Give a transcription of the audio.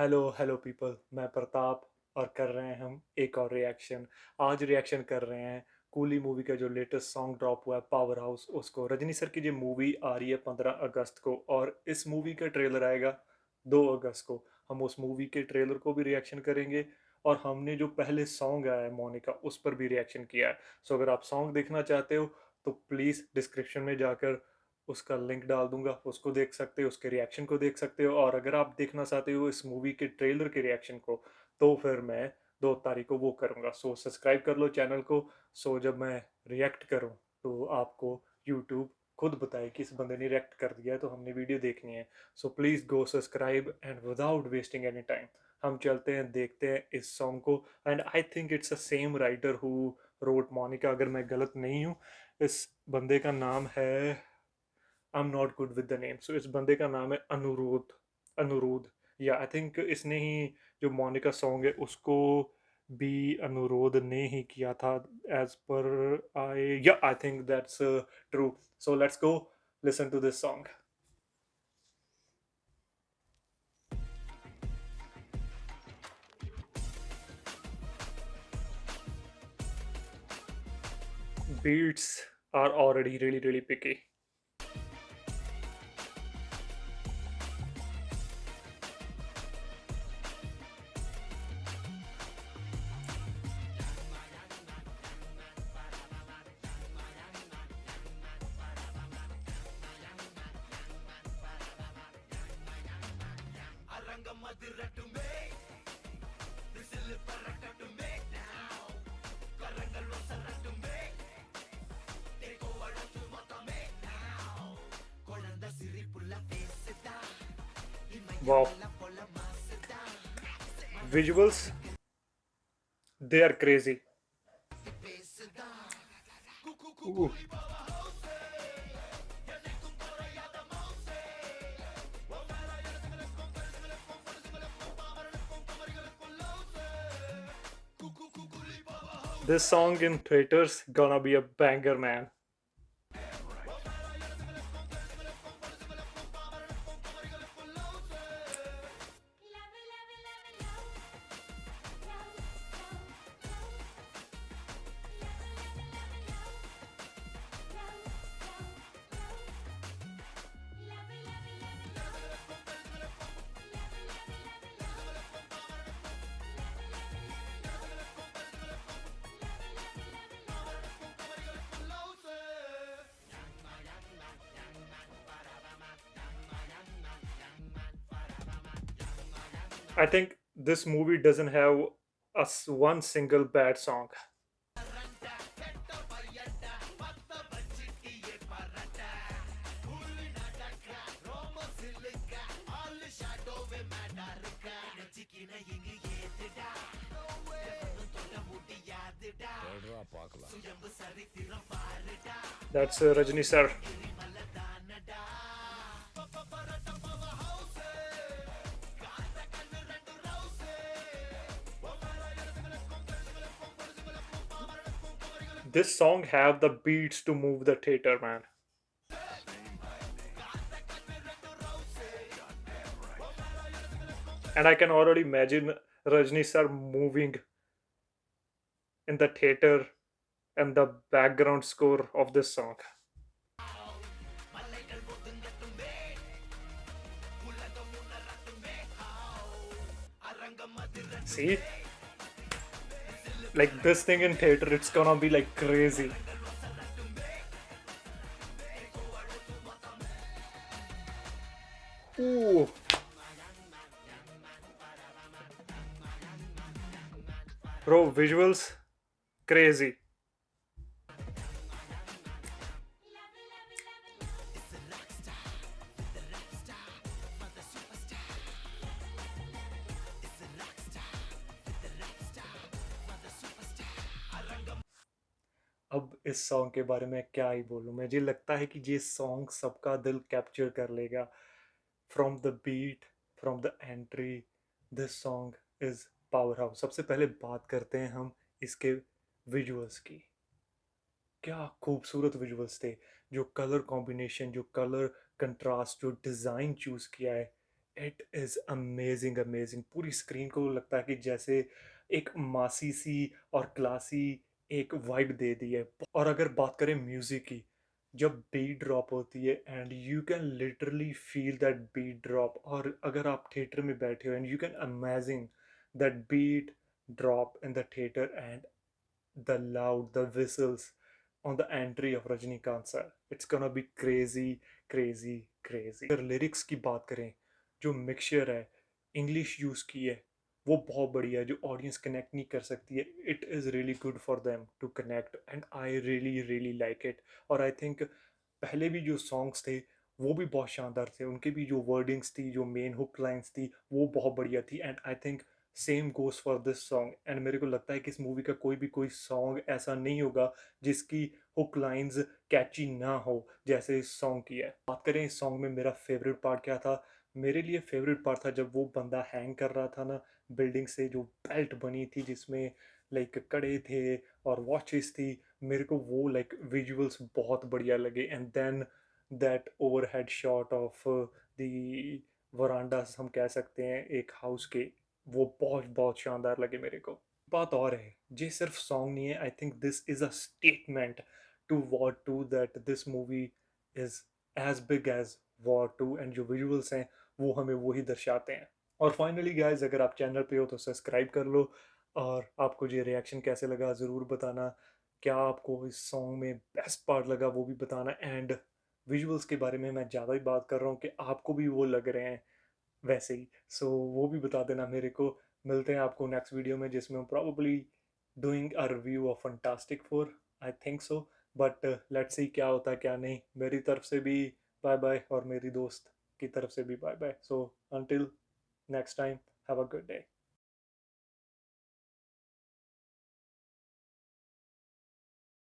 Hello hello people, मैं प्रताप और कर रहे हैं हम एक और रिएक्शन। आज रिएक्शन कर रहे हैं कूली मूवी का जो लेटेस्ट सॉन्ग ड्रॉप हुआ है पावर हाउस उसको। रजनी सर की जो मूवी आ रही है 15 अगस्त को, और इस मूवी का ट्रेलर आएगा 2 अगस्त को। हम उस मूवी के ट्रेलर को भी रिएक्शन करेंगे, और हमने जो पहले सॉन्ग आया है मोनिका उस पर भी रिएक्शन किया है। सो अगर आप सॉन्ग देखना चाहते हो तो प्लीज़ डिस्क्रिप्शन में जाकर उसका लिंक डाल दूंगा, उसको देख सकते हो, उसके रिएक्शन को देख सकते हो। और अगर आप देखना चाहते हो इस मूवी के ट्रेलर के रिएक्शन को, तो फिर मैं 2 तारीख को वो करूँगा। सो सब्सक्राइब कर लो चैनल को। सो जब मैं रिएक्ट करूँ तो आपको यूट्यूब खुद बताए कि इस बंदे ने रिएक्ट कर दिया है, तो हमने वीडियो देखनी है। So please go subscribe and without wasting any time हम चलते हैं, देखते हैं इस सॉन्ग को। And I think it's a same writer who wrote Monica, अगर मैं गलत नहीं हूँ। इस बंदे का नाम है, I am not good with the name. So इस बंदे का नाम है अनुरोध। अनुरोध, या आई थिंक इसने ही जो मोनिका सॉन्ग है उसको भी अनुरोध ने ही किया था, एज पर आई, या I think that's true. So let's go listen to this song. Beats are already really really picky. Wow, visuals, they are crazy. Ooh. This song in theaters gonna be a banger, man. I think this movie doesn't have one single bad song. That's Rajni sir. This song have the beats to move the theater, man. And I can already imagine Rajni sir moving in the theater and the background score of this song. See, like this thing in theater, it's gonna be like crazy. Ooh, bro, visuals, crazy. अब इस song के बारे में क्या ही बोलूं, मुझे लगता है कि ये सॉन्ग सबका दिल कैप्चर कर लेगा। From the beat, from the entry, this song is powerhouse. सबसे पहले बात करते हैं हम इसके विजुअल्स की। क्या खूबसूरत विजुअल्स थे। जो कलर कॉम्बिनेशन, जो कलर कंट्रास्ट, जो डिज़ाइन चूज़ किया है, इट इज़ अमेजिंग अमेजिंग। पूरी स्क्रीन को लगता है कि जैसे एक मासी सी और क्लासी एक वाइब दे दी है। और अगर बात करें म्यूजिक की, जब बीट ड्रॉप होती है and you can literally feel that beat drop, और अगर आप थिएटर में बैठे हो and you can imagine that beat drop in the theater and the loud, the whistles on the entry of Rajnikant sir. It's gonna be crazy, crazy, crazy. अगर lyrics की बात करें, जो मिक्सचर है, इंग्लिश यूज़ की है, वो बहुत बढ़िया है, जो ऑडियंस कनेक्ट नहीं कर सकती है। It is really good for them to connect and I really really like it. और आई थिंक पहले भी जो सॉन्ग्स थे वो भी बहुत शानदार थे, उनके भी जो वर्डिंग्स थी, जो मेन हुक लाइंस थी, वो बहुत बढ़िया थी। And I think same goes for this song. And मेरे को लगता है कि इस मूवी का कोई सॉन्ग ऐसा नहीं होगा जिसकी हुक लाइंस कैची ना हो जैसे इस सॉन्ग की है। बात करें इस सॉन्ग में मेरा फेवरेट पार्ट क्या था, मेरे लिए फेवरेट पार्ट था जब वो बंदा हैंग कर रहा था ना बिल्डिंग से, जो बेल्ट बनी थी जिसमें लाइक कड़े थे और वॉचेस थी। मेरे को वो लाइक विजुअल्स बहुत बढ़िया लगे। And then that overhead shot of the veranda हम कह सकते हैं एक हाउस के, वो बहुत बहुत शानदार लगे मेरे को। बात और है, ये सिर्फ सॉन्ग नहीं है, I think this is a statement to War two that this movie is as big as War two. And जो विजुअल्स हैं वो हमें वही दर्शाते हैं। और फाइनली गाइज, अगर आप चैनल पे हो तो सब्सक्राइब कर लो, और आपको ये रिएक्शन कैसे लगा ज़रूर बताना। क्या आपको इस सॉन्ग में बेस्ट पार्ट लगा वो भी बताना। एंड विजुअल्स के बारे में मैं ज़्यादा ही बात कर रहा हूँ कि आपको भी वो लग रहे हैं वैसे ही, सो वो भी बता देना मेरे को। मिलते हैं आपको नेक्स्ट वीडियो में जिसमें हम probably doing a review of fantastic four, I think so. But let's see क्या होता है क्या नहीं। मेरी तरफ से भी बाय बाय, और मेरी दोस्त की तरफ से भी bye bye. So until next time, have a good day.